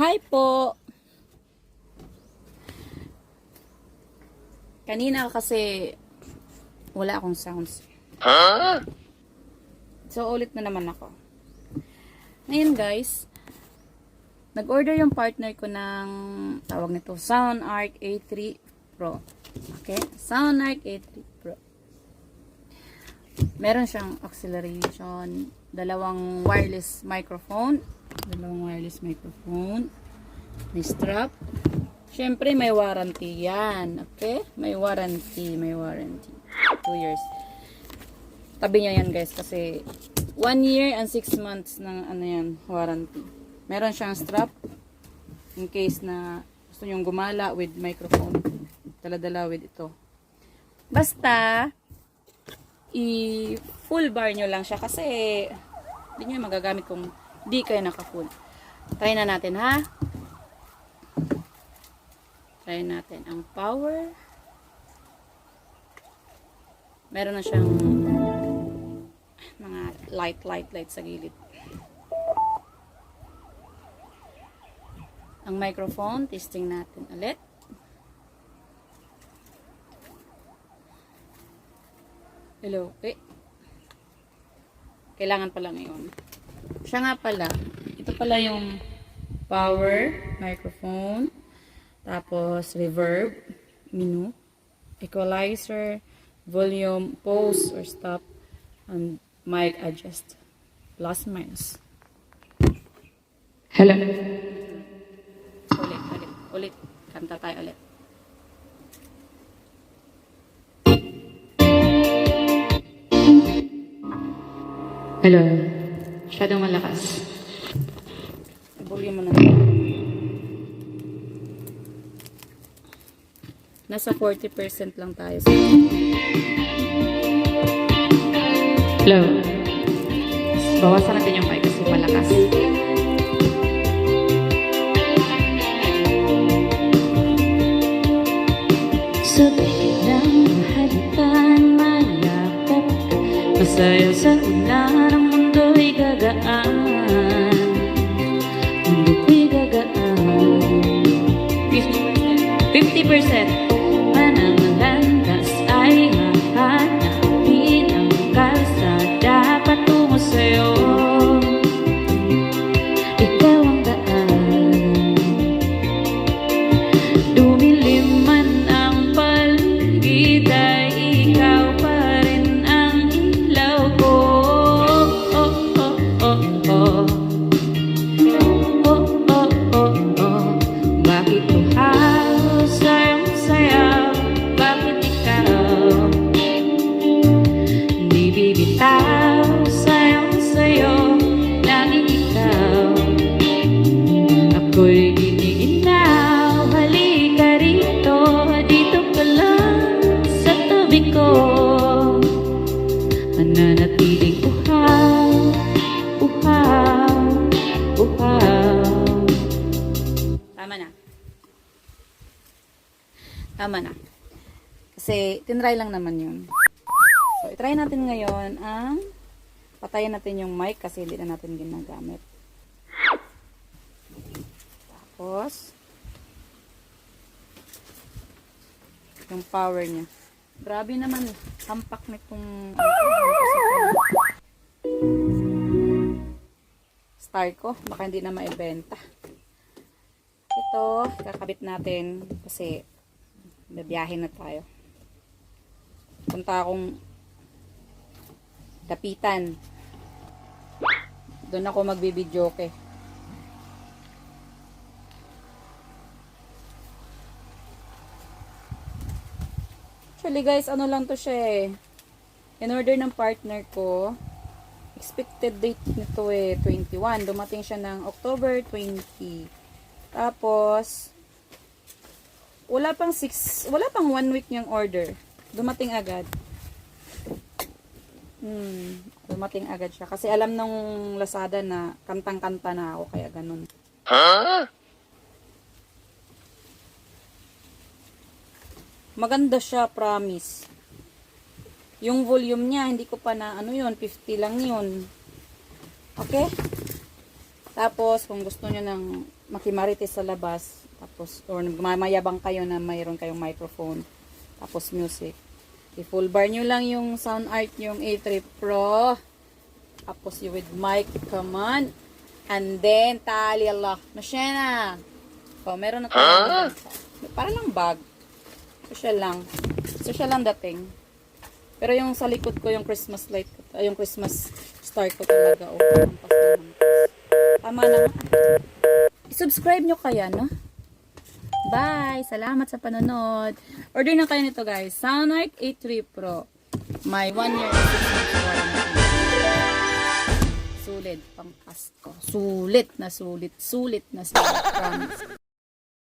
Hi po! Kanina kasi wala akong sounds. Huh? So, ulit na naman ako. Ngayon guys, nag-order yung partner ko ng tawag nito, SoundArc A3 Pro. Okay? SoundArc A3 Pro. Meron siyang acceleration, dalawang wireless microphone, may strap. Siyempre, may warranty yan. Okay? May warranty. 2 years. Tabi niya yan guys kasi 1 year and 6 months ng ano yan, warranty. Meron siyang strap in case na gusto nyong gumala with microphone. Dala-dala with ito. Basta, i-full bar nyo lang siya kasi hindi nyo magagamit kung di kayo naka-full. Try na natin ha. Try natin ang power. Meron na siyang mga light sa gilid. Ang microphone, testing natin ulit. Hello, okay. Kailangan pala ngayon. Siya nga pala, ito pala yung power, microphone, tapos reverb, menu, equalizer, volume, pause or stop, and mic adjust. Plus minus. Hello. Ulit. Kanta tayo ulit. Hello. Masyadong malakas. Volume mo na. Nasa 40% lang tayo. Hello. Bawasan natin yung mic kasi malakas. Sa biglang mahalikan, mayakap ka. Masaya sa ulan, ang mundo'y gagaan. Mundo'y gagaan. 50%. Manangalandas ay hahanapin ang kalsada patungo sa'yo. Ikaw ang daan. Dumilim man ang paligid ay ikaw pa rin ang ilaw ko. Oh, oh, oh, oh, oh. Oh, oh, oh, oh. Bakit ko halos sayang sayaw? Bakit ikaw di bibitaw? Sayang sa'yo, laging ikaw. Ako'y giniginaw. Halika rito, dito ka lang sa tabi ko. Mananatiling uhaw, uhaw, uhaw. Tama na. Kasi, tinry lang naman yun. So, itry natin ngayon ang patayin natin yung mic kasi hindi na natin ginagamit. Tapos, yung power niya. Grabe naman. Hampak nitong star ko. Baka hindi na maibenta. Ito, kakabit natin kasi babiyahin na tayo. Punta akong Dapitan. Doon ako magbibidyoke. Actually guys, ano lang to siya eh. In order ng partner ko, expected date nito eh, 21. Dumating siya ng October 20. Tapos, wala pang 1 week niyang order. Dumating agad. Dumating agad siya. Kasi alam nung Lazada na kantang-kanta na ako. Kaya ganun. Huh? Maganda siya, promise. Yung volume niya, hindi ko pa na, ano yun, 50 lang yun. Okay? Tapos, kung gusto nyo ng makimarites sa labas, tapos, or mayabang kayo na mayroon kayong microphone, tapos music, i-full bar nyo lang yung sound art yung A3 Pro. Tapos, you with mic, come on. And then, tali Allah. Masya na. O, meron na tayo. Para lang bag. Social lang. Social lang dating. Pero yung sa likod ko, yung Christmas light, yung Christmas star ko talaga. O, hampas na hampas. Tama na nga. I-subscribe nyo kaya, no? Bye! Salamat sa panonood. Order na kayo nito, guys. Soundart A3 Pro. May 1 year and 6 months warranty. Sulit pang Pasko. Sulit na sulit. Sulit na sulit. Promise.